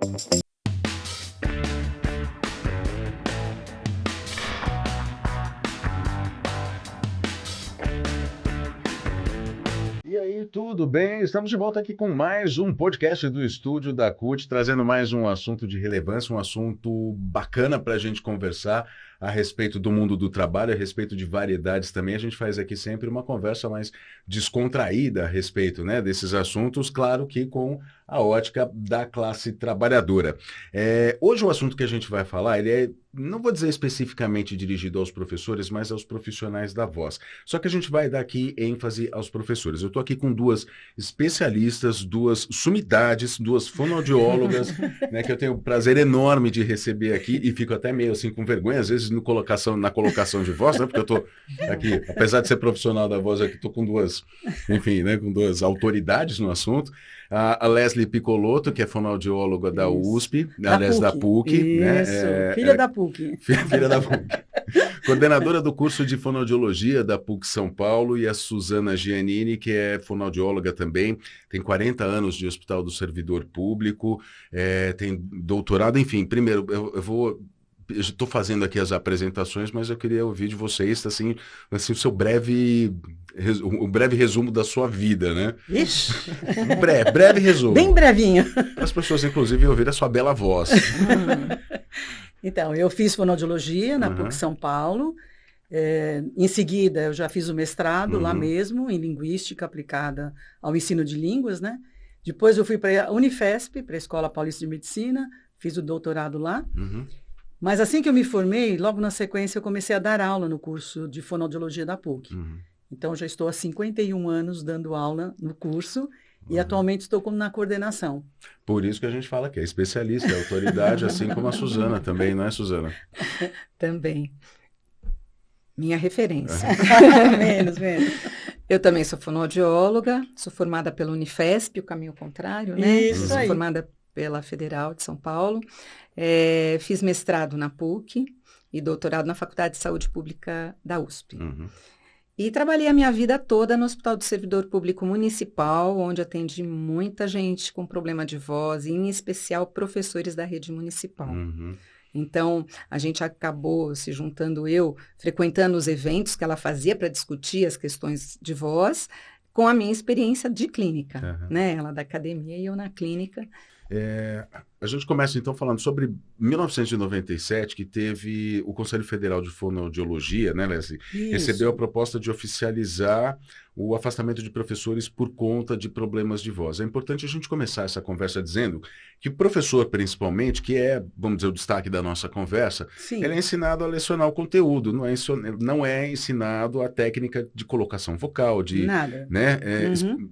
E aí, tudo bem? Estamos de volta aqui com mais um podcast do estúdio da CUT, trazendo mais um assunto de relevância, um assunto bacana para a gente conversar a respeito do mundo do trabalho, a respeito de variedades também. A gente faz aqui sempre uma conversa mais descontraída a respeito, né, desses assuntos, claro que com a ótica da classe trabalhadora. Hoje o assunto que a gente vai falar, ele é, não vou dizer especificamente dirigido aos professores, mas aos profissionais da voz. Só que a gente vai dar aqui ênfase aos professores. Eu estou aqui com duas especialistas, duas sumidades, duas fonoaudiólogas, né, que eu tenho o prazer enorme de receber aqui e fico até meio assim com vergonha, às vezes na colocação de voz, né, porque eu estou aqui, apesar de ser profissional da voz, aqui estou com duas, enfim, né, com duas autoridades no assunto. A Leslie Piccolotto, que é fonoaudióloga da USP, aliás, da PUC. Isso, né? Filha da PUC. Filha da PUC. Coordenadora do curso de fonoaudiologia da PUC São Paulo, e a Suzana Giannini, que é fonoaudióloga também, tem 40 anos de Hospital do Servidor Público, tem doutorado, enfim, primeiro, eu estou fazendo aqui as apresentações, mas eu queria ouvir de vocês, assim o seu breve resumo da sua vida, né? Ixi! Breve resumo. Bem brevinho. Para as pessoas, inclusive, ouvirem a sua bela voz. Então, eu fiz fonoaudiologia na PUC São Paulo. Em seguida, eu já fiz o mestrado lá mesmo, em linguística aplicada ao ensino de línguas, né? Depois eu fui para a Unifesp, para a Escola Paulista de Medicina, fiz o doutorado lá. Mas assim que eu me formei, logo na sequência eu comecei a dar aula no curso de fonoaudiologia da PUC. Então, já estou há 51 anos dando aula no curso e atualmente estou na coordenação. Por isso que a gente fala que é especialista, é autoridade, assim como a Suzana também, não é, Suzana? Também. Minha referência. Menos. Eu também sou fonoaudióloga, sou formada pela Unifesp, o caminho contrário, né? Isso sou aí. formada pela Federal de São Paulo. Fiz mestrado na PUC e doutorado na Faculdade de Saúde Pública da USP. E trabalhei a minha vida toda no Hospital do Servidor Público Municipal, onde atendi muita gente com problema de voz, e em especial professores da rede municipal. Então, a gente acabou se juntando, eu frequentando os eventos que ela fazia para discutir as questões de voz, com a minha experiência de clínica, né? Ela da academia e eu na clínica. A gente começa então falando sobre 1997, que teve o Conselho Federal de Fonoaudiologia, né, Leslie? Recebeu a proposta de oficializar o afastamento de professores por conta de problemas de voz. É importante a gente começar essa conversa dizendo que o professor, principalmente, que é, vamos dizer, o destaque da nossa conversa, ele é ensinado a lecionar o conteúdo, não é ensinado a técnica de colocação vocal, de... Nada. Né?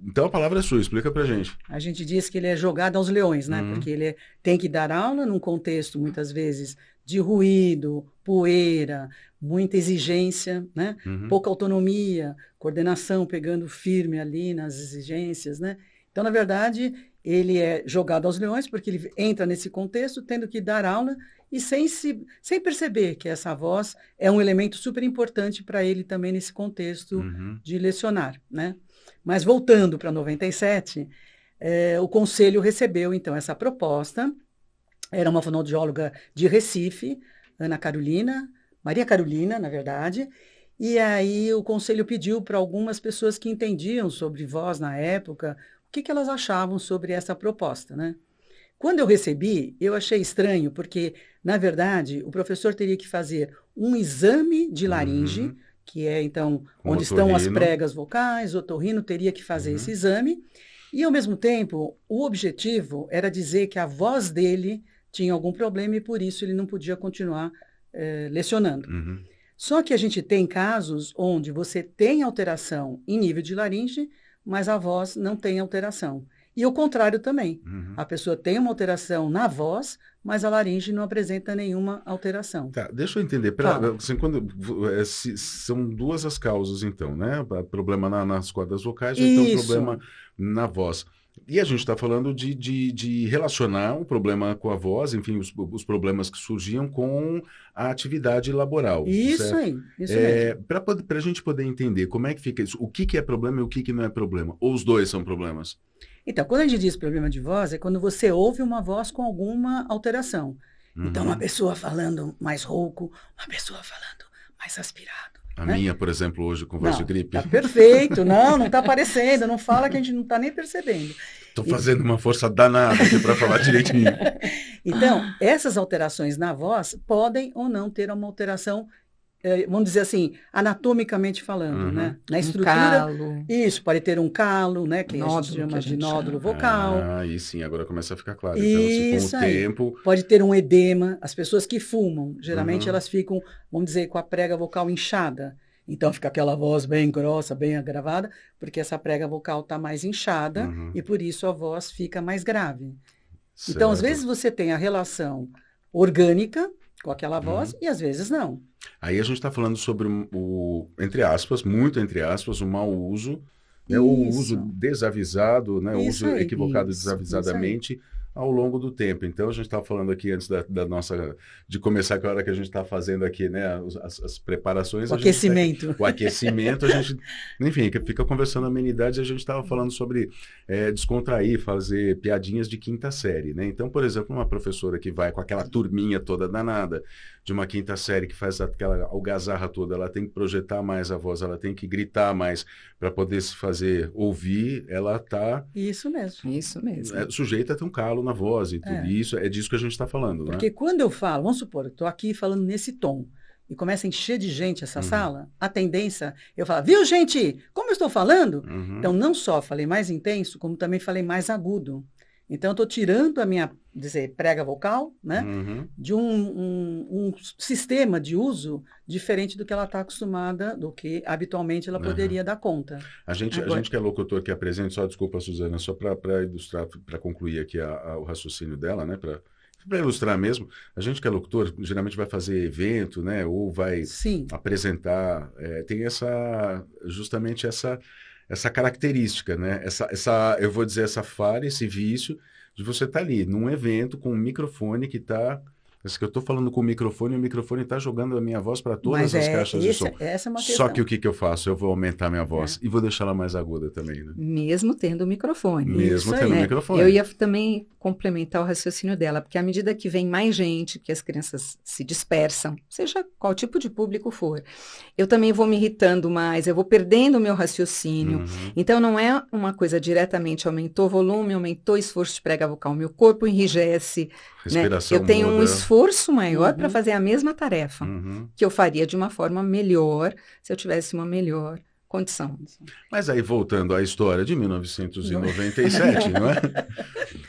Então a palavra é sua, explica pra gente. A gente diz que ele é jogado aos leões, né? Porque ele tem que dar aula num contexto, muitas vezes, de ruído, poeira, muita exigência, né? Pouca autonomia, coordenação pegando firme ali nas exigências, né? Então, na verdade, ele é jogado aos leões porque ele entra nesse contexto tendo que dar aula e sem perceber que essa voz é um elemento super importante para ele também nesse contexto de lecionar, né? Mas voltando para 97, o Conselho recebeu, então, essa proposta. Era uma fonoaudióloga de Recife, Maria Carolina, na verdade, e aí o Conselho pediu para algumas pessoas que entendiam sobre voz na época, o que elas achavam sobre essa proposta, né? Quando eu recebi, eu achei estranho, porque, na verdade, o professor teria que fazer um exame de laringe, que é, então, onde estão as pregas vocais, o otorrino teria que fazer esse exame, e, ao mesmo tempo, o objetivo era dizer que a voz dele tinha algum problema e, por isso, ele não podia continuar lecionando. Só que a gente tem casos onde você tem alteração em nível de laringe, mas a voz não tem alteração. E o contrário também. A pessoa tem uma alteração na voz, mas a laringe não apresenta nenhuma alteração. Tá, deixa eu entender. Assim, são duas as causas, então, né? Problema nas cordas vocais ou então problema na voz. E a gente está falando de relacionar o problema com a voz, enfim, os problemas que surgiam com a atividade laboral. Isso certo? aí, isso mesmo. Para a gente poder entender como é que fica isso, o que é problema e o que não é problema, ou os dois são problemas? Então, quando a gente diz problema de voz, é quando você ouve uma voz com alguma alteração. Então, uma pessoa falando mais rouco, uma pessoa falando mais aspirado. A né? minha, por exemplo, hoje com voz de gripe. Tá perfeito, não tá aparecendo, não fala que a gente não tá nem percebendo. Estou fazendo uma força danada aqui para falar direitinho. Então, essas alterações na voz podem ou não ter uma alteração, vamos dizer assim, anatomicamente falando, né? Na estrutura. Calo. Isso, pode ter um calo, né? Que Nódulo, a gente chama que a gente de nódulo chama. vocal. Aí sim, agora começa a ficar claro. Isso então, com o tempo... Pode ter um edema. As pessoas que fumam, geralmente elas ficam, vamos dizer, com a prega vocal inchada. Então fica aquela voz bem grossa, bem agravada, porque essa prega vocal está mais inchada e por isso a voz fica mais grave. Certo. Então, às vezes você tem a relação orgânica com aquela voz e às vezes não. Aí a gente está falando sobre o, entre aspas, muito entre aspas, o mau uso, né, o uso desavisado, né, o uso equivocado desavisadamente ao longo do tempo. Então, a gente estava falando aqui antes da nossa, de começar, que a hora que a gente está fazendo aqui, né, as preparações. O aquecimento. O aquecimento, a gente, enfim, fica conversando amenidades, a gente estava falando sobre descontrair, fazer piadinhas de quinta série, né? Então, por exemplo, uma professora que vai com aquela turminha toda danada, de uma quinta série que faz aquela algazarra toda, ela tem que projetar mais a voz, ela tem que gritar mais para poder se fazer ouvir, ela está... Isso mesmo. Isso mesmo. Sujeita a ter um calo na voz e tudo isso, é disso que a gente está falando, Porque né? quando eu falo, vamos supor, eu estou aqui falando nesse tom, e começa a encher de gente essa sala, a tendência, eu falo, viu, gente, como eu estou falando? Então, não só falei mais intenso, como também falei mais agudo. Então, eu estou tirando a minha, prega vocal, né, de um sistema de uso diferente do que ela está acostumada, do que habitualmente ela poderia dar conta. A gente que é locutor que apresenta, só desculpa, Suzana, só para ilustrar, para concluir aqui o raciocínio dela, né, para ilustrar mesmo, a gente que é locutor geralmente vai fazer evento, né, ou vai apresentar, tem justamente essa característica, né? Eu vou dizer, essa falha, esse vício de você estar ali num evento com um microfone que está... que eu estou falando com o microfone está jogando a minha voz para todas as caixas de som. Essa é uma questão. Só que o que eu faço? Eu vou aumentar minha voz e vou deixar ela mais aguda também, né? Mesmo tendo o microfone. Mesmo tendo o microfone. Eu ia também complementar o raciocínio dela, porque à medida que vem mais gente, que as crianças se dispersam, seja qual tipo de público for, eu também vou me irritando mais, eu vou perdendo o meu raciocínio. Então, não é uma coisa diretamente, aumentou o volume, aumentou o esforço de prega vocal, meu corpo enrijece, respiração eu tenho um esforço maior para fazer a mesma tarefa, que eu faria de uma forma melhor, se eu tivesse uma melhor condição. Mas aí, voltando à história de 1997, não é?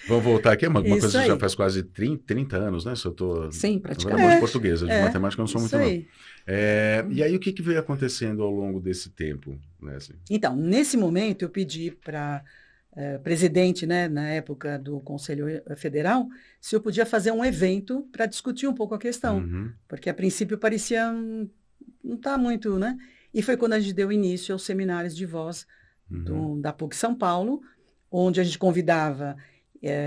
Vamos voltar aqui, uma coisa que já faz quase 30 anos, né? Se eu estou... Sim, praticamente. Agora, portuguesa, de matemática eu não sou muito, não. E aí, o que veio acontecendo ao longo desse tempo, Leslie? Então, nesse momento, eu pedi para presidente, né, na época do Conselho Federal, se eu podia fazer um evento para discutir um pouco a questão, porque a princípio parecia não tá muito, né? E foi quando a gente deu início aos seminários de voz da PUC São Paulo, onde a gente convidava,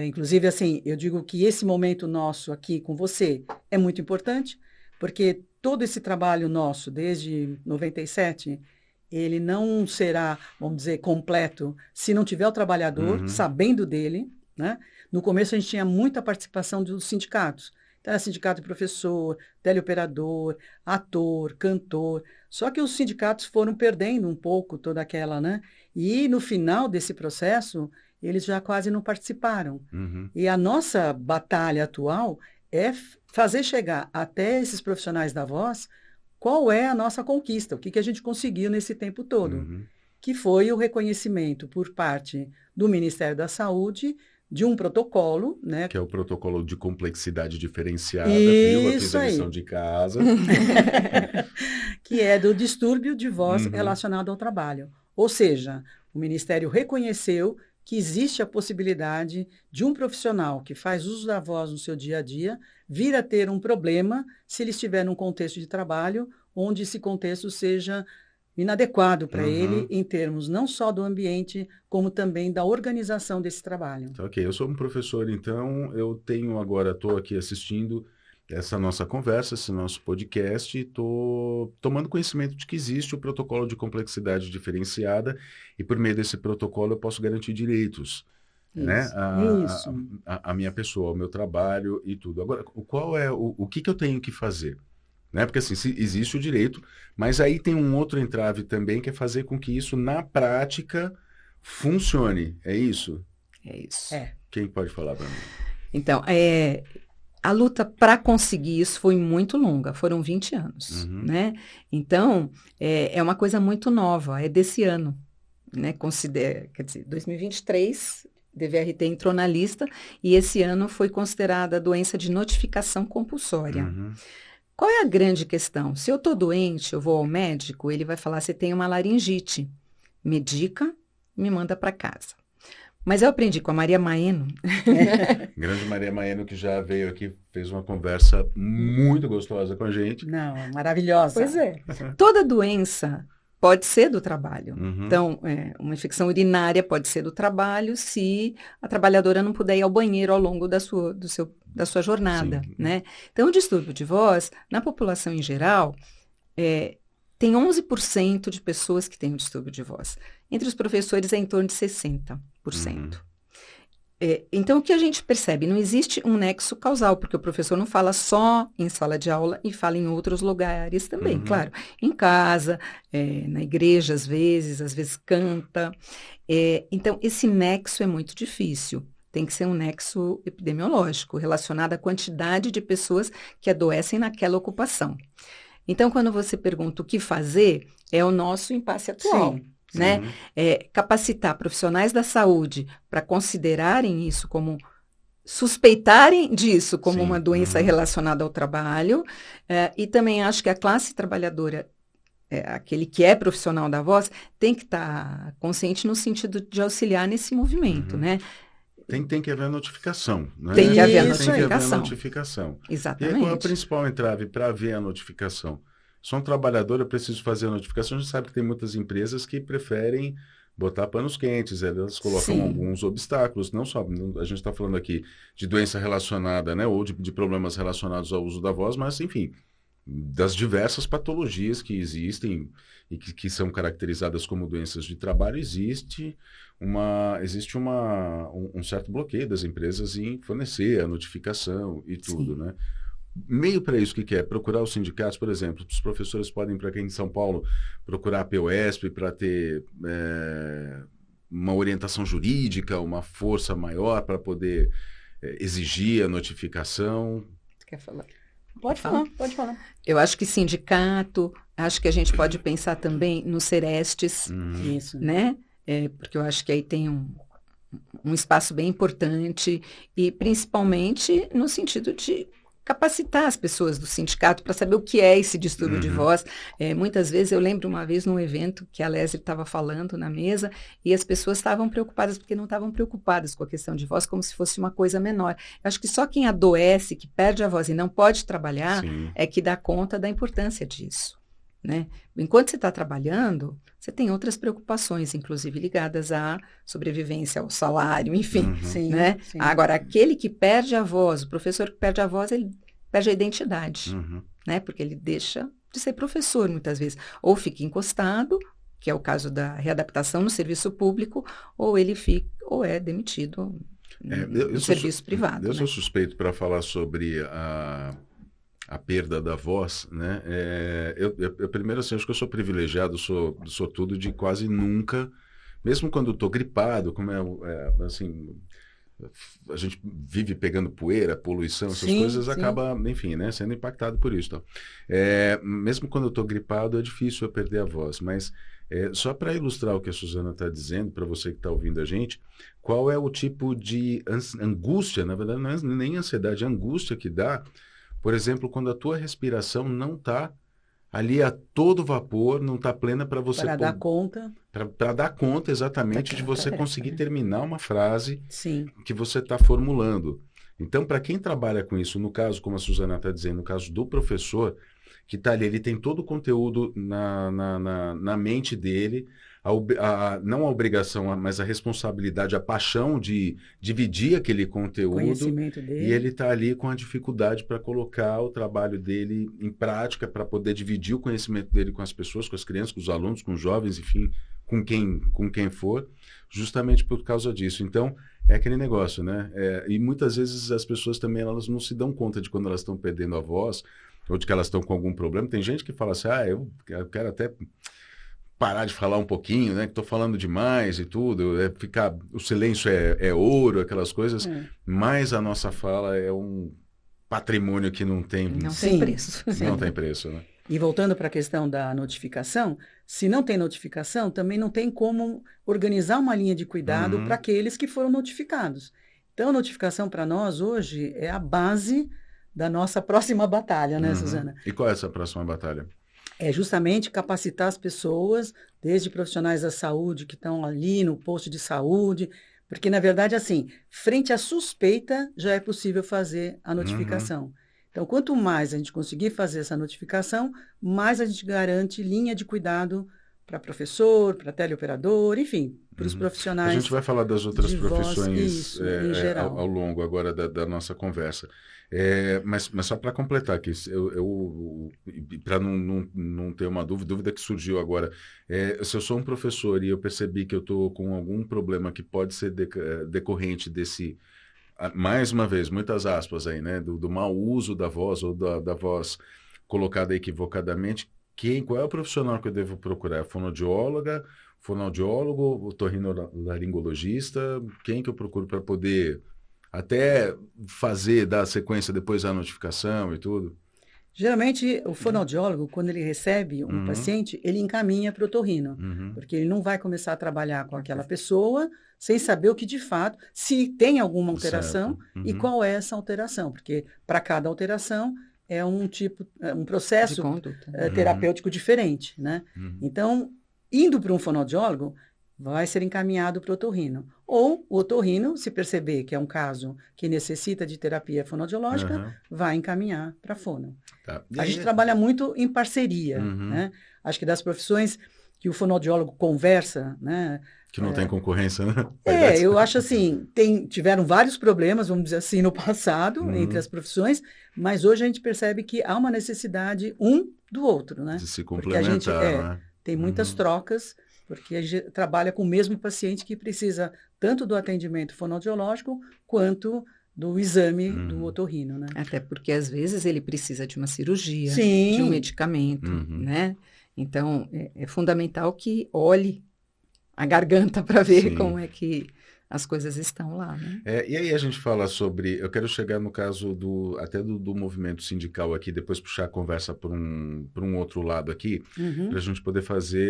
inclusive assim, eu digo que esse momento nosso aqui com você é muito importante, porque todo esse trabalho nosso, desde 97, ele não será, vamos dizer, completo se não tiver o trabalhador sabendo dele, né? No começo a gente tinha muita participação dos sindicatos. Então, era sindicato de professor, teleoperador, ator, cantor. Só que os sindicatos foram perdendo um pouco toda aquela, né? E no final desse processo, eles já quase não participaram. E a nossa batalha atual é fazer chegar até esses profissionais da voz qual é a nossa conquista, o que a gente conseguiu nesse tempo todo, que foi o reconhecimento por parte do Ministério da Saúde de um protocolo, né? Que é o protocolo de complexidade diferenciada, eu fiz a lição de casa. Que é do distúrbio de voz relacionado ao trabalho. Ou seja, o Ministério reconheceu que existe a possibilidade de um profissional que faz uso da voz no seu dia a dia vir a ter um problema se ele estiver num contexto de trabalho onde esse contexto seja inadequado para ele em termos não só do ambiente, como também da organização desse trabalho. Ok, eu sou um professor, então eu estou aqui assistindo essa nossa conversa, esse nosso podcast, estou tomando conhecimento de que existe o protocolo de complexidade diferenciada e por meio desse protocolo eu posso garantir direitos né? Isso. A minha pessoa, o meu trabalho e tudo. Agora, qual é o que eu tenho que fazer? Né? Porque assim, existe o direito, mas aí tem um outro entrave também, que é fazer com que isso, na prática, funcione. É isso? É isso. Quem pode falar para mim? Então, a luta para conseguir isso foi muito longa, foram 20 anos, né? Então, é uma coisa muito nova, é desse ano, né? Quer dizer, 2023, DVRT entrou na lista e esse ano foi considerada doença de notificação compulsória. Qual é a grande questão? Se eu estou doente, eu vou ao médico, ele vai falar, você tem uma laringite, medica, me manda para casa. Mas eu aprendi com a Maria Maeno. Grande Maria Maeno, que já veio aqui, fez uma conversa muito gostosa com a gente. Não, maravilhosa. Pois é. Toda doença pode ser do trabalho. Então, uma infecção urinária pode ser do trabalho se a trabalhadora não puder ir ao banheiro ao longo da sua jornada, né? Então, o distúrbio de voz, na população em geral, tem 11% de pessoas que têm o distúrbio de voz. Entre os professores é em torno de 60%. Então, o que a gente percebe? Não existe um nexo causal, porque o professor não fala só em sala de aula e fala em outros lugares também, claro. Em casa, na igreja, às vezes canta. Então, esse nexo é muito difícil. Tem que ser um nexo epidemiológico, relacionado à quantidade de pessoas que adoecem naquela ocupação. Então, quando você pergunta o que fazer, é o nosso impasse atual. Né? Capacitar profissionais da saúde para considerarem isso como, suspeitarem disso como uma doença relacionada ao trabalho, e também acho que a classe trabalhadora, aquele que é profissional da voz, tem que estar consciente no sentido de auxiliar nesse movimento, né? Tem que haver notificação, né? Tem que haver notificação. Exatamente. E aí, qual é o principal entrave para haver a notificação? Sou um trabalhador, eu preciso fazer a notificação. A gente sabe que tem muitas empresas que preferem botar panos quentes, elas colocam alguns obstáculos, não só, a gente está falando aqui de doença relacionada, né, ou de problemas relacionados ao uso da voz, mas, enfim, das diversas patologias que existem e que são caracterizadas como doenças de trabalho, existe um certo bloqueio das empresas em fornecer a notificação e tudo, né? Meio para isso, o que é? Procurar os sindicatos, por exemplo. Os professores podem, para quem em São Paulo, procurar a POSP para ter uma orientação jurídica, uma força maior para poder exigir a notificação. Você quer falar? Pode falar. Eu acho que sindicato, acho que a gente pode pensar também nos Serestes, Isso, né? Porque eu acho que aí tem um espaço bem importante e principalmente no sentido de capacitar as pessoas do sindicato para saber o que é esse distúrbio de voz. Muitas vezes, eu lembro uma vez num evento que a Leslie estava falando na mesa e as pessoas estavam preocupadas porque não estavam preocupadas com a questão de voz como se fosse uma coisa menor. Eu acho que só quem adoece, que perde a voz e não pode trabalhar, é que dá conta da importância disso, né? Enquanto você está trabalhando, você tem outras preocupações, inclusive ligadas à sobrevivência, ao salário, enfim, né? Agora, aquele que perde a voz, o professor que perde a voz, ele perde a identidade, né? Porque ele deixa de ser professor, muitas vezes. Ou fica encostado, que é o caso da readaptação no serviço público, ou ele fica, ou é demitido no serviço privado. Eu sou suspeito para falar sobre a perda da voz, né? Eu primeiro, assim, acho que eu sou privilegiado, sou tudo de quase nunca, mesmo quando estou gripado, como assim, a gente vive pegando poeira, poluição, essas coisas, acaba, enfim, né, sendo impactado por isso. Então. Mesmo quando eu estou gripado, é difícil eu perder a voz, mas só para ilustrar o que a Suzana está dizendo, para você que está ouvindo a gente, qual é o tipo de angústia, na verdade não é nem ansiedade, angústia que dá, por exemplo, quando a tua respiração não está ali a todo vapor, não está plena para você... Para dar conta. Para dar conta, exatamente, de você conseguir terminar uma frase que você está formulando. Então, para quem trabalha com isso, no caso, como a Suzana está dizendo, no caso do professor, que está ali, ele tem todo o conteúdo na mente dele, não a obrigação, mas a responsabilidade, a paixão de dividir aquele conteúdo, conhecimento dele. E ele está ali com a dificuldade para colocar o trabalho dele em prática, para poder dividir o conhecimento dele com as pessoas, com as crianças, com os alunos, com os jovens, enfim, com quem for, justamente por causa disso. Então, é aquele negócio, né? E muitas vezes as pessoas também elas não se dão conta de quando elas estão perdendo a voz ou de que elas estão com algum problema. Tem gente que fala assim, eu quero até parar de falar um pouquinho, né? Que estou falando demais e tudo. O silêncio é ouro, aquelas coisas. Mas a nossa fala é um patrimônio que não tem preço. Não tem preço, né? E voltando para a questão da notificação, se não tem notificação, também não tem como organizar uma linha de cuidado para aqueles que foram notificados. Então, a notificação para nós hoje é a base da nossa próxima batalha, né, Suzana? E qual é essa próxima batalha? É justamente capacitar as pessoas, desde profissionais da saúde que estão ali no posto de saúde, porque, na verdade, assim, frente à suspeita, já é possível fazer a notificação. Então, quanto mais a gente conseguir fazer essa notificação, mais a gente garante linha de cuidado para professor, para teleoperador, enfim, para os profissionais. A gente vai falar das outras profissões em geral. ao longo agora da nossa conversa. Mas só para completar aqui, para não ter uma dúvida que surgiu agora, se eu sou um professor e eu percebi que eu estou com algum problema que pode ser decorrente desse, mais uma vez, muitas aspas aí, né, do mau uso da voz ou da voz colocada equivocadamente, qual é o profissional que eu devo procurar? Fonoaudióloga, fonoaudiólogo, otorrinolaringologista? Quem que eu procuro para poder até dar sequência depois da notificação e tudo? Geralmente, o fonoaudiólogo, quando ele recebe um paciente, ele encaminha para o otorrino, porque ele não vai começar a trabalhar com aquela pessoa sem saber o que de fato, se tem alguma alteração e qual é essa alteração, porque para cada alteração é um processo terapêutico diferente, né? Então, indo para um fonoaudiólogo, vai ser encaminhado para o otorrino. Ou o otorrino, se perceber que é um caso que necessita de terapia fonoaudiológica, vai encaminhar para a fono. Tá. A gente trabalha muito em parceria, né? Acho que das profissões que o fonoaudiólogo conversa, né? Que não tem concorrência, né? Eu acho assim, tiveram vários problemas, vamos dizer assim, no passado, entre as profissões, mas hoje a gente percebe que há uma necessidade um do outro, né? De se complementar, né? Tem muitas trocas, porque a gente trabalha com o mesmo paciente que precisa tanto do atendimento fonoaudiológico quanto do exame do otorrino, né? Até porque, às vezes, ele precisa de uma cirurgia, Sim. de um medicamento, né? Então, é fundamental que olhe a garganta para ver como é que as coisas estão lá, né? E aí a gente fala sobre, eu quero chegar no caso até do movimento sindical aqui, depois puxar a conversa para um outro lado aqui, para a gente poder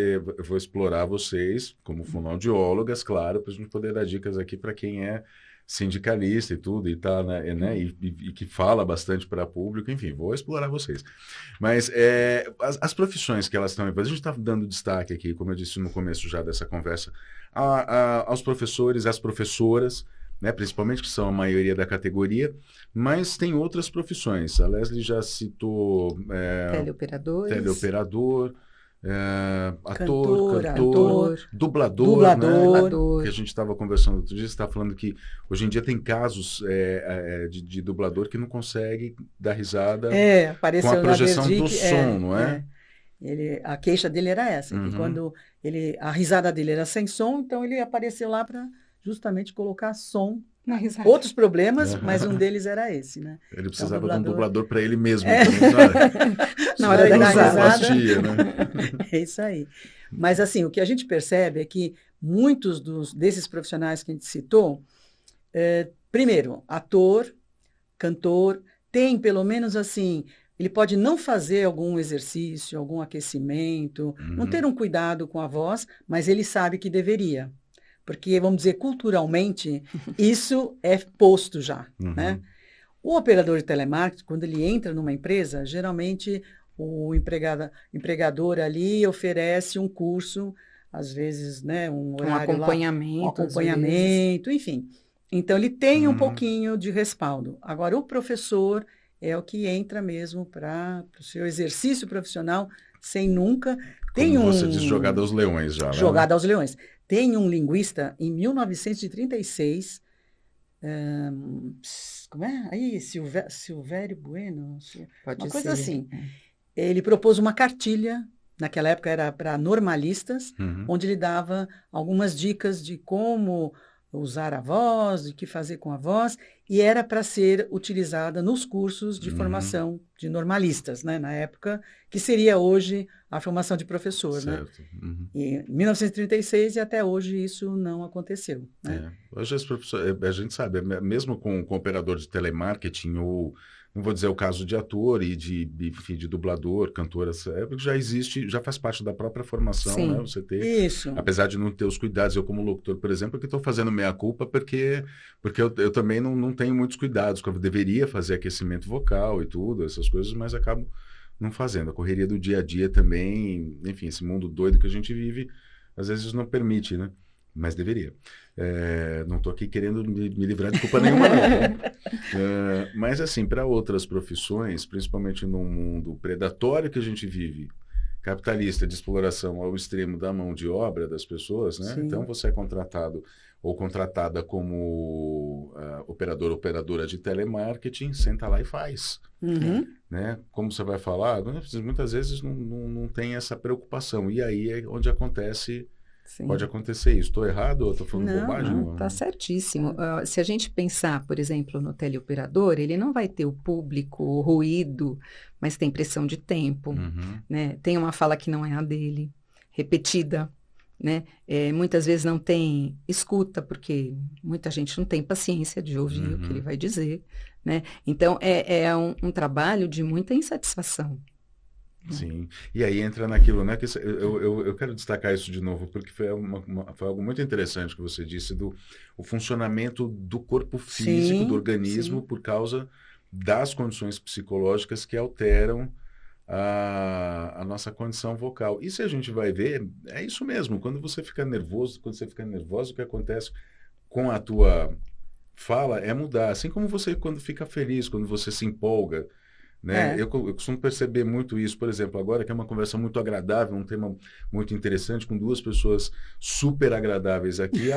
eu vou explorar vocês como fonoaudiólogas, claro, para a gente poder dar dicas aqui para quem é sindicalista e tudo, e tá, né, e que fala bastante para público, enfim, vou explorar vocês. Mas as profissões que elas estão, a gente está dando destaque aqui, como eu disse no começo já dessa conversa, aos professores, às professoras, né, principalmente, que são a maioria da categoria, mas tem outras profissões. A Leslie já citou teleoperador, ator, cantor, dublador, né? Que a gente estava conversando outro dia, você está falando que hoje em dia tem casos de dublador que não consegue dar risada com a projeção do som, não é? A queixa dele era essa, que quando a risada dele era sem som, então ele apareceu lá para justamente colocar som. Outros problemas, mas um deles era esse, né? Ele precisava de um dublador para ele mesmo. Na hora da risada. Né? É isso aí. Mas, assim, o que a gente percebe é que muitos desses profissionais que a gente citou, primeiro, ator, cantor, tem pelo menos assim, ele pode não fazer algum exercício, algum aquecimento, não ter um cuidado com a voz, mas ele sabe que deveria. Porque, vamos dizer, culturalmente, isso é posto já, né? O operador de telemarketing, quando ele entra numa empresa, geralmente o empregador ali oferece um curso, às vezes, né, um acompanhamento, enfim. Então, ele tem um pouquinho de respaldo. Agora, o professor é o que entra mesmo para o seu exercício profissional sem nunca... Como você diz, jogada aos leões já, né? Jogada aos leões. Tem um linguista, em 1936, como é? Aí, Silvério Bueno, uma coisa assim. Ele propôs uma cartilha naquela época era para normalistas, onde ele dava algumas dicas de como usar a voz, de que fazer com a voz, e era para ser utilizada nos cursos de formação de normalistas, né, na época, que seria hoje a formação de professor, certo. né? E em 1936 e até hoje isso não aconteceu, né? Hoje a gente sabe, mesmo com operador de telemarketing ou não vou dizer o caso de ator e enfim, de dublador, cantor, já existe, já faz parte da própria formação, Sim, né? Você ter, isso. apesar de não ter os cuidados, eu como locutor, por exemplo, que estou fazendo meia-culpa porque eu também não tenho muitos cuidados, eu deveria fazer aquecimento vocal e tudo, essas coisas, mas acabo não fazendo. A correria do dia a dia também, enfim, esse mundo doido que a gente vive, às vezes não permite, né? Mas deveria. Não estou aqui querendo me livrar de culpa nenhuma, não. Mas, assim, para outras profissões, principalmente no mundo predatório que a gente vive, capitalista, de exploração ao extremo da mão de obra das pessoas, né? Então, você é contratado ou contratada como operador ou operadora de telemarketing, senta lá e faz. Né? Como você vai falar, muitas vezes não tem essa preocupação. E aí é onde acontece... Sim. Pode acontecer isso. Estou errado ou estou falando bobagem? Não, está certíssimo. Se a gente pensar, por exemplo, no teleoperador, ele não vai ter o público, o ruído, mas tem pressão de tempo, né? Tem uma fala que não é a dele, repetida, né? Muitas vezes não tem escuta, porque muita gente não tem paciência de ouvir o que ele vai dizer, né? Então, é um trabalho de muita insatisfação. Sim, e aí entra naquilo, né? Que eu quero destacar isso de novo, porque foi algo muito interessante que você disse o funcionamento do corpo físico, do organismo, por causa das condições psicológicas que alteram a nossa condição vocal. E se a gente vai ver, é isso mesmo, quando você fica nervoso, o que acontece com a tua fala é mudar, assim como você quando fica feliz, quando você se empolga, né? Eu costumo perceber muito isso, por exemplo, agora que é uma conversa muito agradável, um tema muito interessante, com duas pessoas super agradáveis aqui,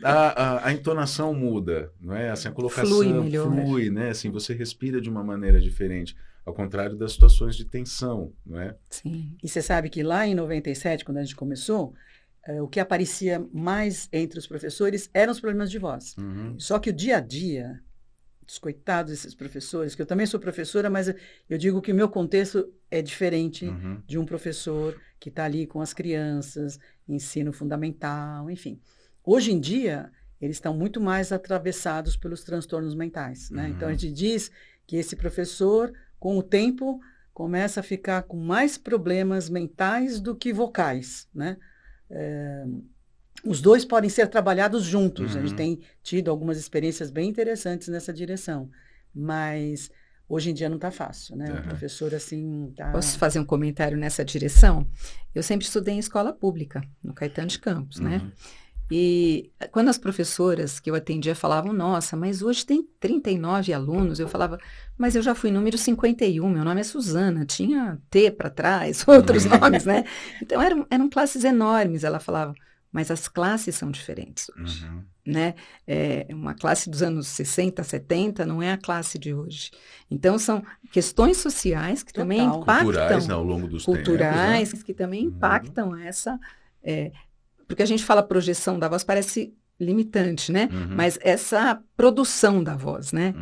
a entonação muda, não é? Assim, a colocação flui, né? Assim, você respira de uma maneira diferente, ao contrário das situações de tensão, não é? Sim. E você sabe que lá em 97, quando a gente começou, o que aparecia mais entre os professores eram os problemas de voz. Só que o dia a dia... Os coitados desses professores, que eu também sou professora, mas eu digo que o meu contexto é diferente de um professor que está ali com as crianças, ensino fundamental, enfim. Hoje em dia, eles estão muito mais atravessados pelos transtornos mentais, né? Então, a gente diz que esse professor, com o tempo, começa a ficar com mais problemas mentais do que vocais, né? Os dois podem ser trabalhados juntos. A gente tem tido algumas experiências bem interessantes nessa direção. Mas hoje em dia não está fácil, né? O professor, assim... Posso fazer um comentário nessa direção? Eu sempre estudei em escola pública, no Caetano de Campos, né? E quando as professoras que eu atendia falavam, nossa, mas hoje tem 39 alunos, eu falava, mas eu já fui número 51, meu nome é Suzana, tinha T para trás, outros nomes, né? Então eram classes enormes, ela falava. Mas as classes são diferentes hoje, né? Uma classe dos anos 60, 70 não é a classe de hoje. Então, são questões sociais que também impactam... Culturais, né, ao longo dos culturais, tempos, né? Que também impactam essa... porque a gente fala projeção da voz, parece limitante, né? Mas essa produção da voz, né?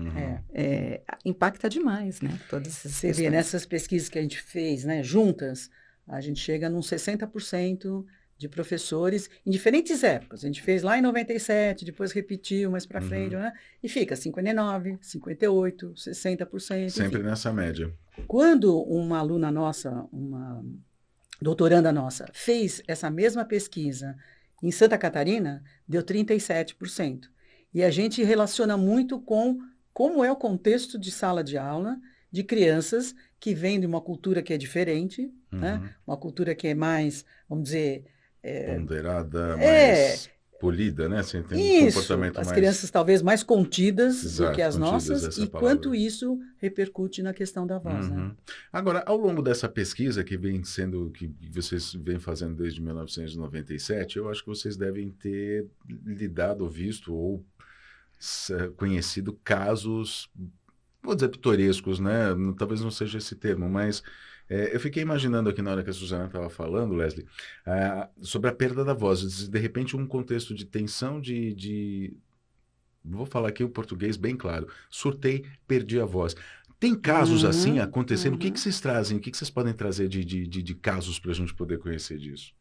Impacta demais, né? Todas essas Você vê, nessas pesquisas que a gente fez, né, juntas, a gente chega num 60%... de professores em diferentes épocas. A gente fez lá em 97, depois repetiu mais para frente, né? E fica 59, 58, 60%. Sempre nessa média. Quando uma aluna nossa, uma doutoranda nossa, fez essa mesma pesquisa em Santa Catarina, deu 37%. E a gente relaciona muito com como é o contexto de sala de aula de crianças que vêm de uma cultura que é diferente, né? Uma cultura que é mais, vamos dizer... ponderada, mais polida, né? Assim, tem um comportamento as crianças talvez mais contidas do que as nossas, e quanto isso repercute na questão da voz, né? Agora, ao longo dessa pesquisa que vocês vêm fazendo desde 1997, eu acho que vocês devem ter lidado, visto ou conhecido casos, vou dizer pitorescos, né? Talvez não seja esse termo, mas Eu fiquei imaginando aqui na hora que a Suzana estava falando, Leslie, sobre a perda da voz. De repente, um contexto de tensão Vou falar aqui o português bem claro. Surtei, perdi a voz. Tem casos assim acontecendo? O que vocês trazem? O que vocês podem trazer de casos para a gente poder conhecer disso?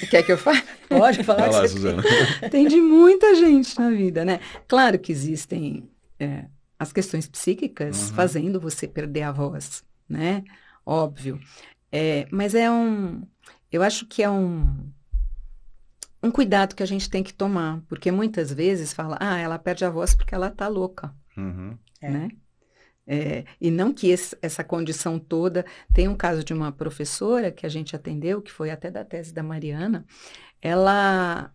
Quer que eu fale? Pode falar. Vai lá, Suzana. Tem de muita gente na vida, né? Claro que existem as questões psíquicas fazendo você perder a voz, né? Óbvio. Mas eu acho que é um cuidado que a gente tem que tomar, porque muitas vezes fala, ela perde a voz porque ela tá louca, né? E não que essa condição toda... Tem um caso de uma professora que a gente atendeu, que foi até da tese da Mariana, ela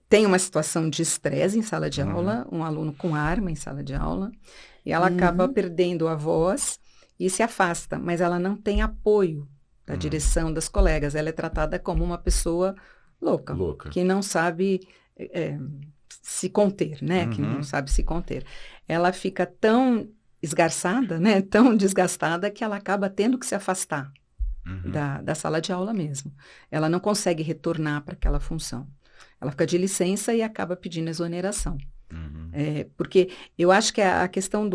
tem uma situação de estresse em sala de aula, um aluno com arma em sala de aula, e ela acaba perdendo a voz e se afasta, mas ela não tem apoio da direção das colegas. Ela é tratada como uma pessoa louca. Que não sabe se conter, né? Que não sabe se conter. Ela fica tão esgarçada, né? Tão desgastada, que ela acaba tendo que se afastar da sala de aula mesmo. Ela não consegue retornar para aquela função. Ela fica de licença e acaba pedindo exoneração. Porque eu acho que a questão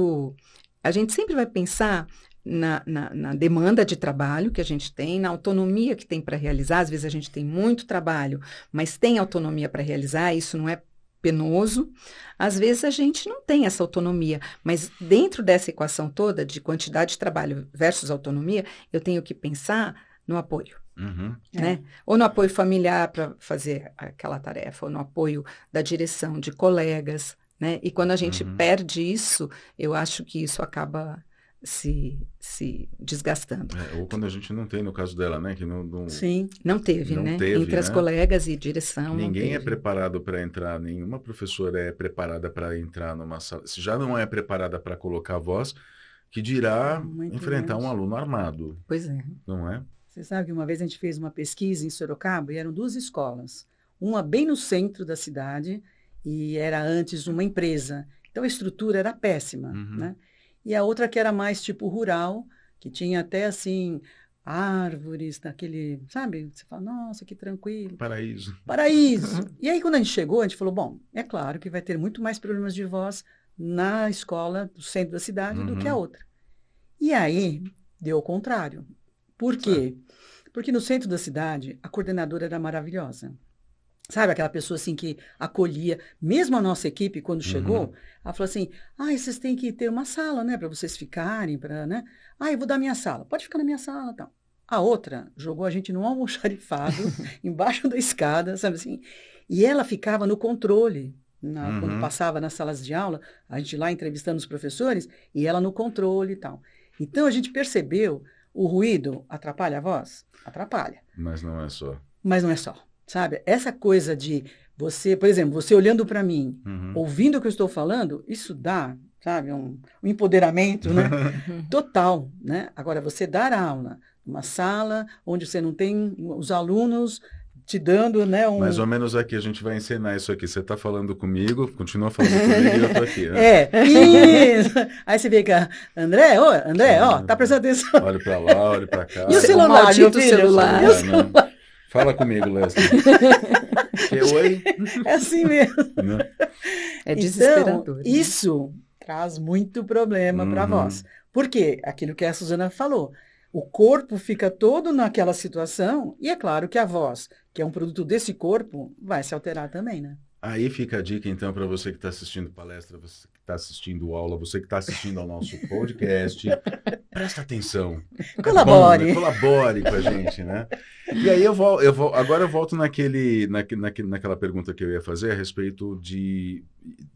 a gente sempre vai pensar na demanda de trabalho que a gente tem, na autonomia que tem para realizar. Às vezes a gente tem muito trabalho, mas tem autonomia para realizar, isso não é penoso. Às vezes a gente não tem essa autonomia, mas dentro dessa equação toda de quantidade de trabalho versus autonomia, eu tenho que pensar no apoio. Né? Ou no apoio familiar para fazer aquela tarefa, ou no apoio da direção, de colegas, né? E quando a gente perde isso, eu acho que isso acaba se desgastando. Ou quando a gente não tem, no caso dela, né? Que Sim, não teve, né? Entre as colegas e direção. Ninguém é preparado para entrar, nenhuma professora é preparada para entrar numa sala. Se já não é preparada para colocar a voz, que dirá enfrentar um aluno armado. Pois é. Não é? Você sabe que uma vez a gente fez uma pesquisa em Sorocaba e eram 2 escolas. Uma bem no centro da cidade e era antes uma empresa. Então a estrutura era péssima, né? E a outra que era mais tipo rural, que tinha até assim árvores, naquele, sabe? Você fala, nossa, que tranquilo. Paraíso. E aí quando a gente chegou, a gente falou, bom, é claro que vai ter muito mais problemas de voz na escola do centro da cidade do que a outra. E aí deu o contrário. Por quê? Porque no centro da cidade a coordenadora era maravilhosa. Sabe, aquela pessoa assim que acolhia, mesmo a nossa equipe, quando chegou, ela falou assim, vocês têm que ter uma sala, né, para vocês ficarem, né? Eu vou dar minha sala, pode ficar na minha sala e tal. A outra jogou a gente num almoxarifado, embaixo da escada, sabe assim? E ela ficava no controle, quando passava nas salas de aula, a gente lá entrevistando os professores, e ela no controle e tal. Então, a gente percebeu, o ruído atrapalha a voz? Atrapalha. Mas não é só. Sabe, essa coisa de você, por exemplo, você olhando para mim, ouvindo o que eu estou falando, isso dá, sabe, um empoderamento, né? Total, né? Agora, você dar aula numa sala onde você não tem os alunos te dando, né? Mais ou menos aqui, a gente vai ensinar isso aqui. Você está falando comigo, continua falando comigo e eu estou aqui. Né? Isso. Aí você fica, André, tá prestando atenção. Olha para lá, olha para cá. E o celular, meu filho? Celular. Fala comigo, Leslie. Oi? É assim mesmo. É desesperador. Então, isso traz muito problema para a voz. Por quê? Aquilo que a Suzana falou. O corpo fica todo naquela situação e é claro que a voz, que é um produto desse corpo, vai se alterar também, né? Aí fica a dica, então, para você que está assistindo palestra, você que está assistindo aula, você que está assistindo ao nosso podcast, presta atenção. Colabore. Colabore com a gente, né? E aí agora eu volto naquela pergunta que eu ia fazer a respeito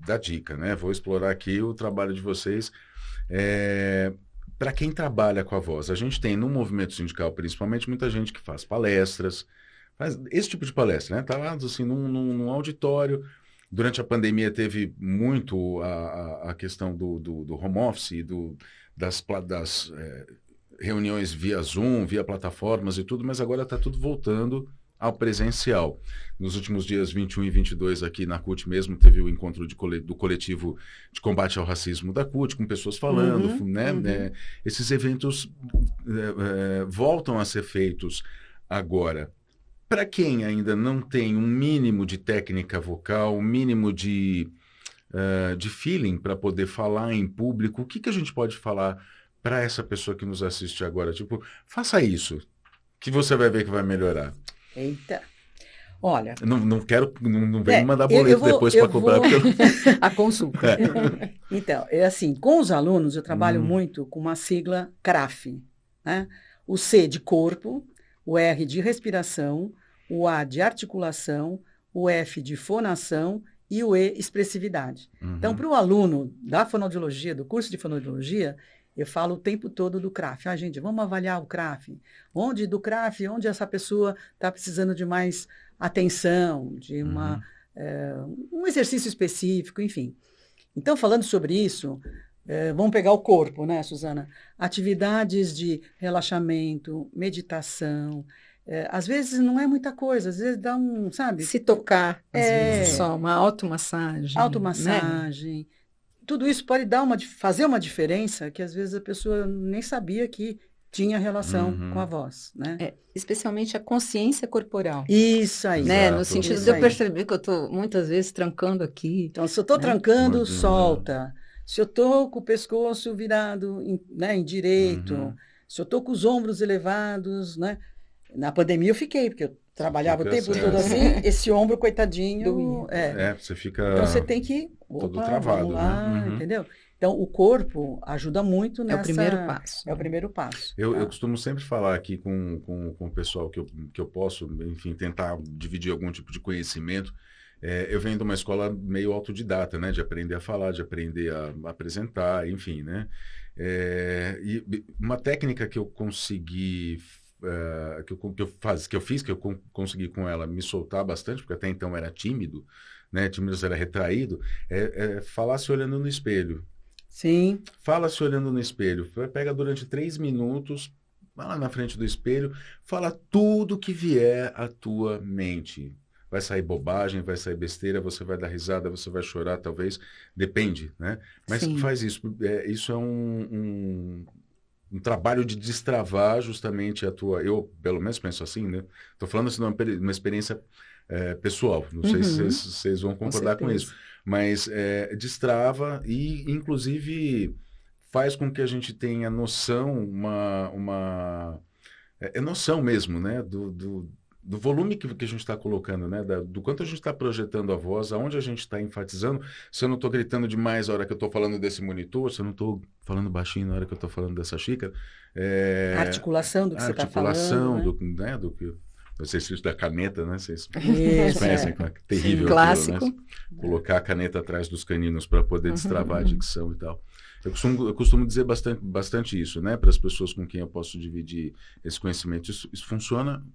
da dica, né? Vou explorar aqui o trabalho de vocês. Para quem trabalha com a voz, a gente tem no movimento sindical, principalmente, muita gente que faz palestras, faz esse tipo de palestra, né? Tá lá, assim, num auditório. Durante a pandemia teve muito a questão do home office, das reuniões via Zoom, via plataformas e tudo, mas agora está tudo voltando ao presencial. Nos últimos dias 21 e 22 aqui na CUT mesmo, teve o encontro do coletivo de combate ao racismo da CUT, com pessoas falando, né? Esses eventos voltam a ser feitos agora. Para quem ainda não tem um mínimo de técnica vocal, um mínimo de feeling para poder falar em público, o que a gente pode falar para essa pessoa que nos assiste agora? Tipo, faça isso, que você vai ver que vai melhorar. Eita. Olha... Não vem me mandar boleto depois para cobrar. A consulta. Então, assim, com os alunos eu trabalho muito com uma sigla CRAF, né? O C de corpo, o R de respiração, o A de articulação, o F de fonação e o E, expressividade. Então, para o aluno da fonoaudiologia, do curso de fonoaudiologia, eu falo o tempo todo do CRAF. Gente, vamos avaliar o CRAF. Onde essa pessoa está precisando de mais atenção, de um exercício específico, enfim. Então, falando sobre isso, vamos pegar o corpo, né, Suzana? Atividades de relaxamento, meditação. Às vezes não é muita coisa, às vezes dá sabe? Se tocar, às vezes só, uma automassagem. Automassagem. Né? Tudo isso pode fazer uma diferença que às vezes a pessoa nem sabia que tinha relação com a voz, né? Especialmente a consciência corporal. Isso aí. Né? Exato. No sentido de eu perceber que eu estou muitas vezes trancando aqui. Então, se eu estou trancando, solta. Se eu estou com o pescoço virado em direito, se eu estou com os ombros elevados, né? Na pandemia eu fiquei, porque eu trabalhava o tempo todo assim, esse ombro, coitadinho... Você fica... Então, você tem que... todo travado, vamos lá, entendeu? Então, o corpo ajuda muito nessa... É o primeiro passo. É o primeiro passo. Eu costumo sempre falar aqui com o pessoal que eu posso, enfim, tentar dividir algum tipo de conhecimento. Eu venho de uma escola meio autodidata, né? De aprender a falar, de aprender a apresentar, enfim, né? E uma técnica que eu consegui... que eu consegui com ela me soltar bastante, porque até então era tímido, né? Tímido era retraído, falar se olhando no espelho. Sim. Fala se olhando no espelho. Pega durante 3 minutos, vai lá na frente do espelho, fala tudo que vier à tua mente. Vai sair bobagem, vai sair besteira, você vai dar risada, você vai chorar, talvez. Depende, né? Mas faz isso. Isso é um trabalho de destravar justamente a tua... Eu, pelo menos, penso assim, né? Estou falando assim, uma experiência pessoal. Não sei se vocês vão concordar com isso. Mas destrava e, inclusive, faz com que a gente tenha noção, noção mesmo, né? Do volume que a gente está colocando, né? Do quanto a gente está projetando a voz, aonde a gente está enfatizando. Se eu não estou gritando demais na hora que eu estou falando desse monitor, se eu não estou falando baixinho na hora que eu estou falando dessa xícara. A articulação do que você está falando. A articulação do que... Vocês da caneta, né? Vocês conhecem, é terrível. Sim, clássico. Aquilo, né? Colocar a caneta atrás dos caninos para poder destravar a dicção e tal. Eu costumo dizer bastante isso, né? Para as pessoas com quem eu posso dividir esse conhecimento. Isso funciona?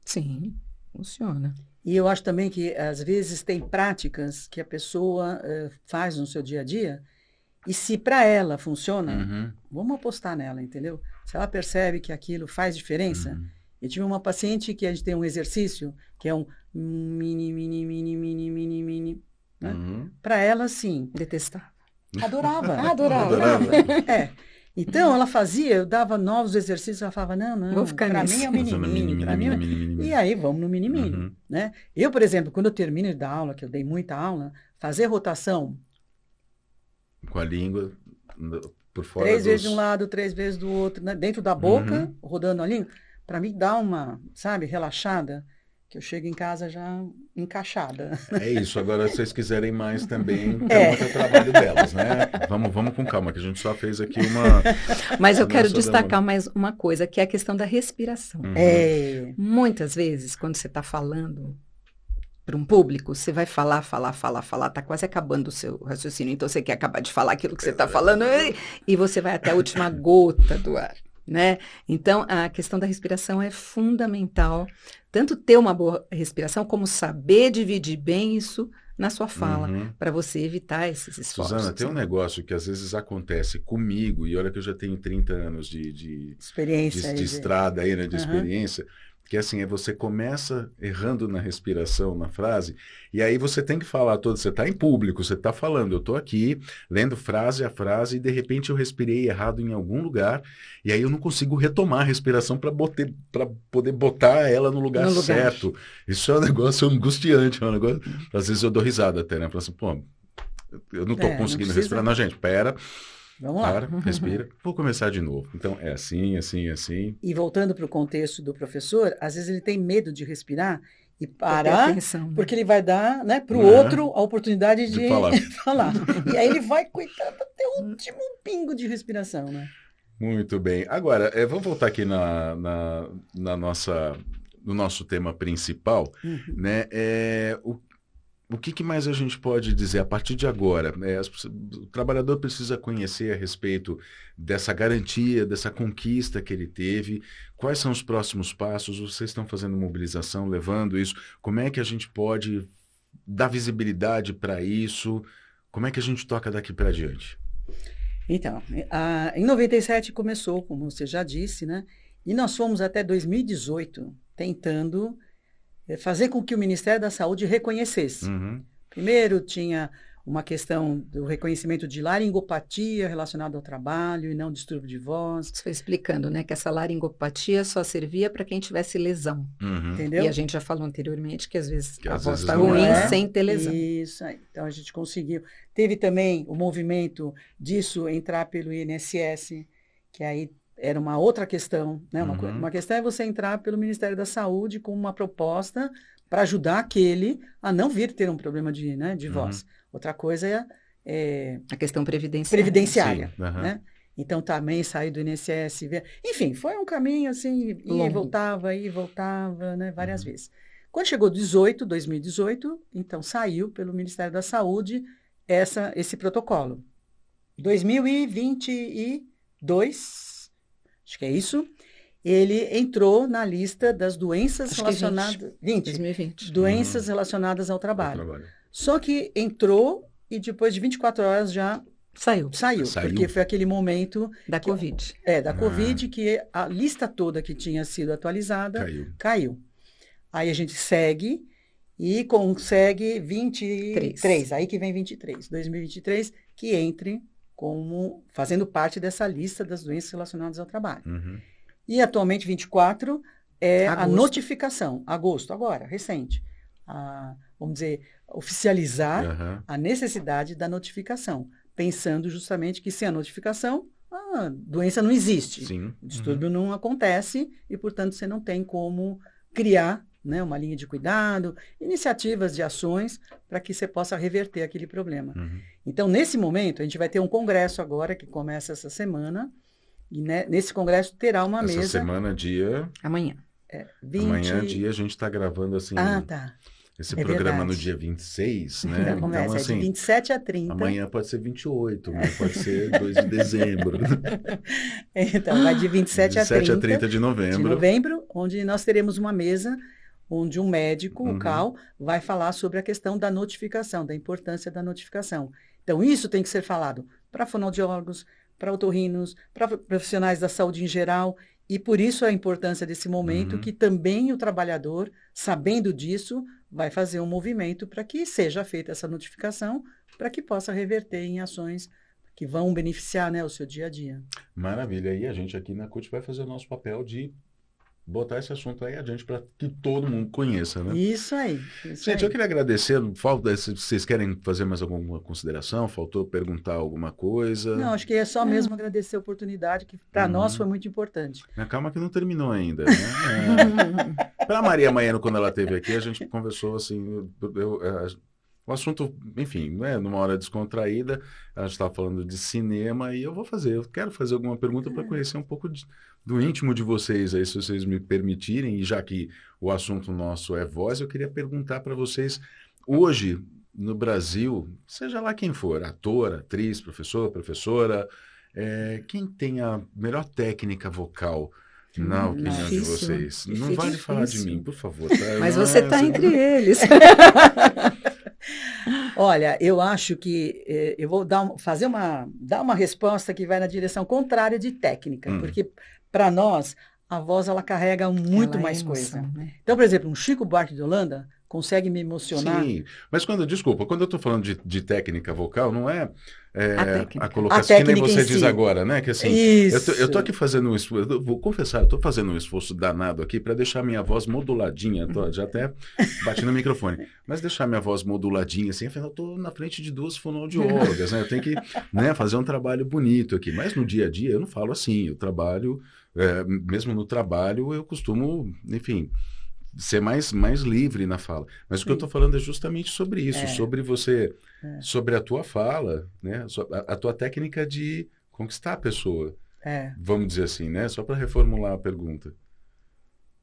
Sim, funciona. E eu acho também que, às vezes, tem práticas que a pessoa faz no seu dia a dia e se para ela funciona, vamos apostar nela, entendeu? Se ela percebe que aquilo faz diferença... Eu tive uma paciente que a gente tem um exercício, que é um mini, né? Para ela, sim. Detestava. Adorava. Então, ela fazia, eu dava novos exercícios, ela falava, não, vou ficar para mim é o mini-mini. E aí, vamos no mini-mini. Né? Eu, por exemplo, quando eu termino de dar aula, que eu dei muita aula, fazer rotação... Com a língua por fora 3 vezes de um lado, 3 vezes do outro, né? Dentro da boca, rodando a língua. Para mim, dá uma, relaxada, que eu chego em casa já encaixada. É isso. Agora, se vocês quiserem mais também, é o trabalho delas, né? Vamos com calma, que a gente só fez aqui uma... Mas eu quero destacar mais uma coisa, que é a questão da respiração. Muitas vezes, quando você está falando para um público, você vai falar, está quase acabando o seu raciocínio, então você quer acabar de falar aquilo que você está falando, e você vai até a última gota do ar. Né? Então, a questão da respiração é fundamental, tanto ter uma boa respiração, como saber dividir bem isso na sua fala, para você evitar esses esforços. Suzana, tem um negócio que às vezes acontece comigo, e olha que eu já tenho 30 anos de experiência, de estrada aí, né, de experiência, que assim, você começa errando na respiração, na frase, e aí você tem que falar todo, você está em público, você está falando, eu estou aqui, lendo frase a frase, e de repente eu respirei errado em algum lugar, e aí eu não consigo retomar a respiração para poder botar ela no lugar certo. Isso é um negócio angustiante, é um negócio, às vezes eu dou risada até, né? Falo assim, pô, eu não estou conseguindo respirar. Não, gente, pera. Vamos lá. Para, respira. Vou começar de novo. Então, é assim, assim, assim. E voltando para o contexto do professor, às vezes ele tem medo de respirar e parar, porque ele vai dar, né, para o outro a oportunidade de falar. E aí ele vai cuidando até o último pingo de respiração, né? Muito bem. Agora, vamos voltar aqui no nosso tema principal, né? O que mais a gente pode dizer a partir de agora? O trabalhador precisa conhecer a respeito dessa garantia, dessa conquista que ele teve. Quais são os próximos passos? Vocês estão fazendo mobilização, levando isso? Como é que a gente pode dar visibilidade para isso? Como é que a gente toca daqui para diante? Então, em 97 começou, como você já disse, né? E nós fomos até 2018 tentando fazer com que o Ministério da Saúde reconhecesse. Primeiro tinha uma questão do reconhecimento de laringopatia relacionada ao trabalho e não distúrbio de voz. Você foi explicando, né, que essa laringopatia só servia para quem tivesse lesão. Entendeu? E a gente já falou anteriormente que às vezes a voz está ruim sem ter lesão. Isso aí. Então a gente conseguiu. Teve também o movimento disso entrar pelo INSS, que aí era uma outra questão, né? Uma questão é você entrar pelo Ministério da Saúde com uma proposta para ajudar aquele a não vir ter um problema de voz. Outra coisa é a questão previdenciária. Né? Então também sair do INSS, enfim, foi um caminho assim, ia e voltava, né? Várias vezes. Quando chegou 2018, então saiu pelo Ministério da Saúde esse protocolo. 2022 acho que é isso, ele entrou na lista das doenças relacionadas... 2020. Doenças relacionadas ao trabalho. Só que entrou e depois de 24 horas já saiu. Porque foi aquele momento... Da Covid. Da Covid, que a lista toda que tinha sido atualizada caiu. Aí a gente segue e consegue 23. Aí que vem 2023, que entre como fazendo parte dessa lista das doenças relacionadas ao trabalho. E atualmente 24 é a notificação, agosto, agora, recente. Vamos dizer, oficializar a necessidade da notificação, pensando justamente que sem a notificação, a doença não existe. O distúrbio não acontece e, portanto, você não tem como criar, né, uma linha de cuidado, iniciativas de ações para que você possa reverter aquele problema. Então, nesse momento, a gente vai ter um congresso agora, que começa essa semana, e nesse congresso terá uma mesa... Essa semana, dia... Amanhã. 20... Amanhã, dia, a gente está gravando assim... Esse programa no dia 26, né? Então, assim, de 27 a 30. Amanhã pode ser 28, né? Pode ser 2 de dezembro. Então, vai de 27 a 30 de novembro. Onde nós teremos uma mesa onde um médico, o CAL, vai falar sobre a questão da notificação, da importância da notificação. Então, isso tem que ser falado para fonoaudiólogos, para otorrinos, para profissionais da saúde em geral, e por isso a importância desse momento que também o trabalhador, sabendo disso, vai fazer um movimento para que seja feita essa notificação, para que possa reverter em ações que vão beneficiar, né, o seu dia a dia. Maravilha. E a gente aqui na CUT vai fazer o nosso papel de botar esse assunto aí adiante para que todo mundo conheça, né? Isso aí. Gente, eu queria agradecer. Se vocês querem fazer mais alguma consideração? Faltou perguntar alguma coisa? Não, acho que é só mesmo agradecer a oportunidade, que para nós foi muito importante. Calma que não terminou ainda, né? Para a Maria Maiano, quando ela esteve aqui, a gente conversou assim... O assunto, enfim, né, numa hora descontraída, a gente estava falando de cinema e eu quero fazer alguma pergunta para conhecer um pouco do íntimo de vocês aí, se vocês me permitirem, e já que o assunto nosso é voz, eu queria perguntar para vocês, hoje, no Brasil, seja lá quem for, ator, atriz, professor, professora, quem tem a melhor técnica vocal, na opinião de vocês? Não vale falar de mim, por favor. Tá? Mas você está entre eles. Olha, eu acho que eu vou dar uma resposta que vai na direção contrária de técnica, porque para nós a voz ela carrega muito Ela é mais emoção, coisa. né? Então, por exemplo, um Chico Buarque de Holanda consegue me emocionar. Sim, mas desculpa, quando eu estou falando de técnica vocal, não é, A técnica. a colocação, A que nem técnica você em diz si. agora, né? Que assim, Isso. eu tô aqui fazendo um esforço, eu vou confessar, eu estou fazendo um esforço danado aqui para deixar minha voz moduladinha, já até bati no microfone, mas deixar minha voz moduladinha, assim, afinal, eu estou na frente de duas fonoaudiólogas, né? Eu tenho que, né, fazer um trabalho bonito aqui, mas no dia a dia eu não falo assim, eu trabalho, mesmo no trabalho eu costumo, enfim, ser mais livre na fala. Mas o que eu estou falando é justamente sobre isso, sobre você, sobre a tua fala, né? A tua técnica de conquistar a pessoa. Vamos dizer assim, né? Só para reformular a pergunta.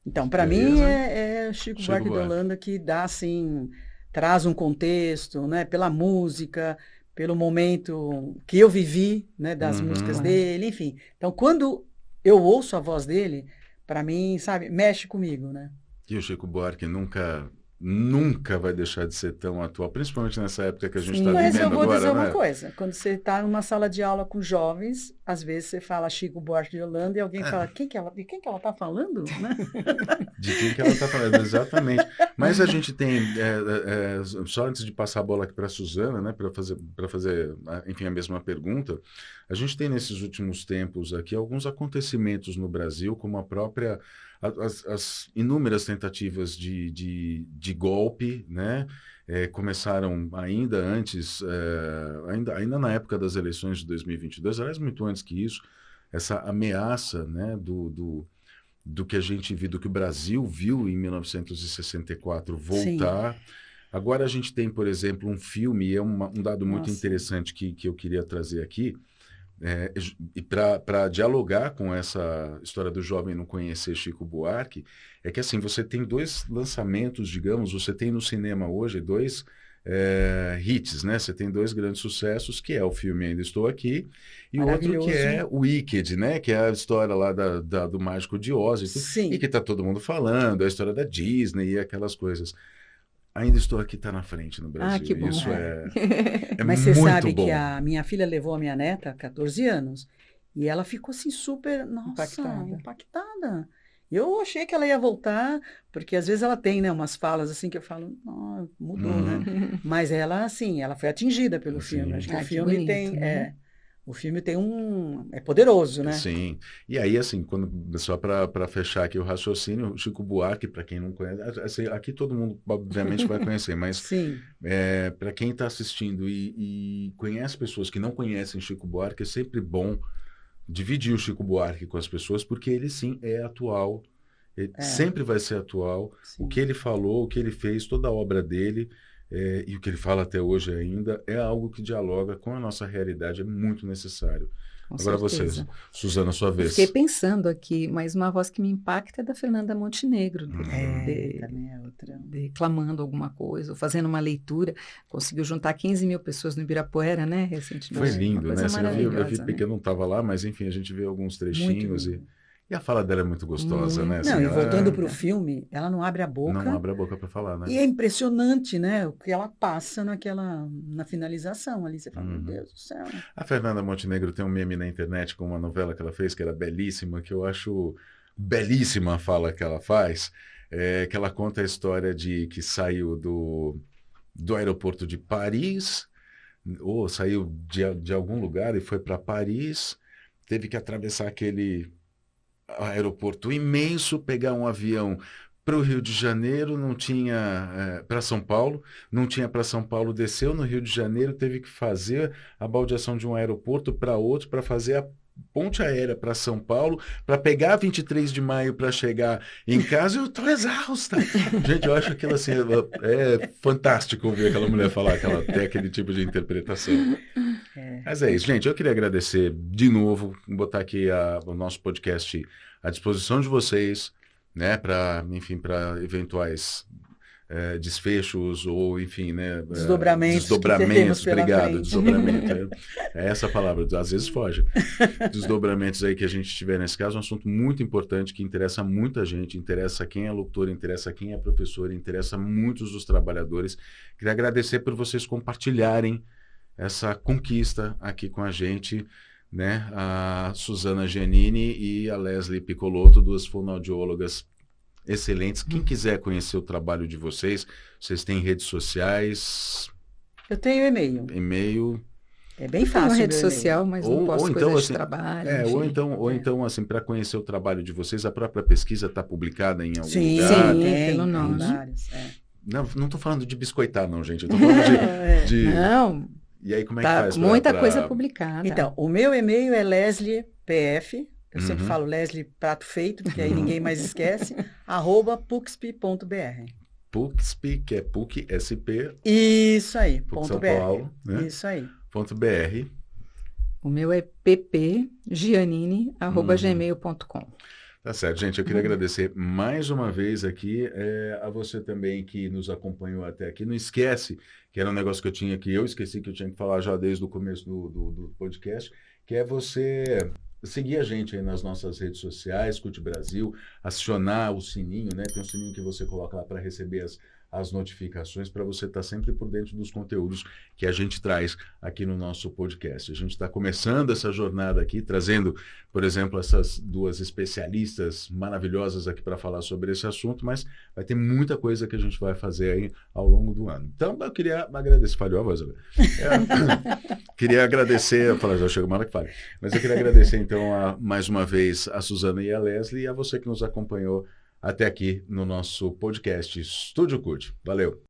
Então, para mim é Chico Buarque de Holanda que dá assim, traz um contexto, né? Pela música, pelo momento que eu vivi, né? Das músicas dele, enfim. Então, quando eu ouço a voz dele, para mim, sabe, mexe comigo, né? E o Chico Buarque nunca vai deixar de ser tão atual, principalmente nessa época que a gente está vivendo agora. Mas eu vou dizer uma coisa, quando você está numa sala de aula com jovens, às vezes você fala Chico Buarque de Holanda e alguém fala, de quem que ela está falando? Né? De quem que ela está falando, exatamente. Mas a gente tem, só antes de passar a bola aqui para a Suzana, né, para fazer, enfim, a mesma pergunta, a gente tem nesses últimos tempos aqui alguns acontecimentos no Brasil, como a própria as inúmeras tentativas de golpe, né? Começaram ainda antes, ainda na época das eleições de 2022, aliás, muito antes que isso, essa ameaça, né, do que a gente viu, do que o Brasil viu em 1964 voltar. Sim. Agora a gente tem, por exemplo, um filme, e é um dado muito interessante que eu queria trazer aqui, e para dialogar com essa história do jovem não conhecer Chico Buarque, é que assim, você tem dois lançamentos, digamos, você tem no cinema hoje dois hits, né? Você tem dois grandes sucessos, que é o filme Ainda Estou Aqui, e o outro que é o Wicked, né? Que é a história lá do Mágico de Oz, e que tá todo mundo falando, a história da Disney e aquelas coisas. Ainda Estou Aqui, tá na frente no Brasil. Que bom. Isso é Mas muito você sabe bom. que a minha filha levou a minha neta, 14 anos, e ela ficou assim super, impactada. Eu achei que ela ia voltar, porque às vezes ela tem, né, umas falas assim que eu falo, mudou, né? Mas ela, assim, ela foi atingida pelo filme. Acho que o filme bonito, tem, né? O filme tem é poderoso, né? Sim. E aí, assim, só para fechar aqui o raciocínio, o Chico Buarque, para quem não conhece, assim, aqui todo mundo obviamente vai conhecer, mas para quem está assistindo e conhece pessoas que não conhecem Chico Buarque, é sempre bom dividir o Chico Buarque com as pessoas, porque ele sim é atual, ele sempre vai ser atual. Sim. O que ele falou, o que ele fez, toda a obra dele, e o que ele fala até hoje ainda, é algo que dialoga com a nossa realidade, é muito necessário. Com Agora certeza. Você, Suzana, sua vez. Fiquei pensando aqui, mas uma voz que me impacta é da Fernanda Montenegro, também é outra. Declamando alguma coisa, ou fazendo uma leitura. Conseguiu juntar 15 mil pessoas no Ibirapuera, né, recentemente. Foi lindo, né? Assim, eu vi porque eu né? não estava lá, mas enfim, a gente vê alguns trechinhos e a fala dela é muito gostosa, né? Assim, não, e voltando para o filme, ela não abre a boca. Não abre a boca para falar, né? E é impressionante, né? O que ela passa na finalização ali. Você fala, meu Deus do céu. A Fernanda Montenegro tem um meme na internet com uma novela que ela fez, que era belíssima, que eu acho belíssima a fala que ela faz, que ela conta a história de que saiu do aeroporto de Paris, ou saiu de algum lugar e foi para Paris, teve que atravessar aquele aeroporto imenso, pegar um avião para o Rio de Janeiro, não tinha para São Paulo, não tinha para São Paulo, desceu no Rio de Janeiro, teve que fazer a baldeação de um aeroporto para outro, para fazer a ponte aérea para São Paulo, para pegar 23 de maio para chegar em casa. Eu estou exausta. Gente, eu acho aquilo assim, é fantástico ouvir aquela mulher falar, que ela tem aquele tipo de interpretação. Mas é isso, gente. Eu queria agradecer de novo, botar aqui o nosso podcast à disposição de vocês, né, para eventuais desfechos ou, enfim, né, desdobramentos, obrigado, desdobramento, é essa a palavra, às vezes foge, desdobramentos aí que a gente tiver nesse caso, um assunto muito importante que interessa muita gente, interessa quem é locutor, interessa quem é professor, interessa muitos dos trabalhadores. Queria agradecer por vocês compartilharem essa conquista aqui com a gente, né? A Suzana Giannini e a Leslie Piccolotto, duas fonoaudiólogas excelentes. Quem quiser conhecer o trabalho de vocês, vocês têm redes sociais? Eu tenho e-mail. E-mail. É bem fácil. Tenho rede social, mas não posto então, coisas assim, de trabalho. Ou então, assim, para conhecer o trabalho de vocês, a própria pesquisa está publicada em algum sim, lugar? Sim, tem, pelo nome. Vários, Não estou falando de biscoitar, não, gente. Eu estou falando de... Não. E aí, como é Tá, que faz? muita coisa publicada. Então, o meu e-mail é lesliepf, eu sempre falo Leslie Prato Feito, porque aí ninguém mais esquece, @pucsp.br. Pucsp, que é PUC, SP. Isso aí, PUC ponto São .br. Paulo, né? Isso aí. .br. O meu é ppgiannini@gmail.com. Tá certo, gente. Eu queria agradecer mais uma vez aqui a você também que nos acompanhou até aqui. Não esquece, que era um negócio que eu esqueci que eu tinha que falar já desde o começo do podcast, que é você seguir a gente aí nas nossas redes sociais, CUT Brasil, acionar o sininho, né? Tem um sininho que você coloca lá para receber as notificações, para você estar sempre por dentro dos conteúdos que a gente traz aqui no nosso podcast. A gente está começando essa jornada aqui, trazendo, por exemplo, essas duas especialistas maravilhosas aqui para falar sobre esse assunto, mas vai ter muita coisa que a gente vai fazer aí ao longo do ano. Então, eu queria agradecer, falhou a voz agora. Queria agradecer, eu falei, já chega uma hora que falha, mas eu queria agradecer então mais uma vez a Suzana e a Leslie e a você que nos acompanhou até aqui no nosso podcast Estúdio CUT. Valeu!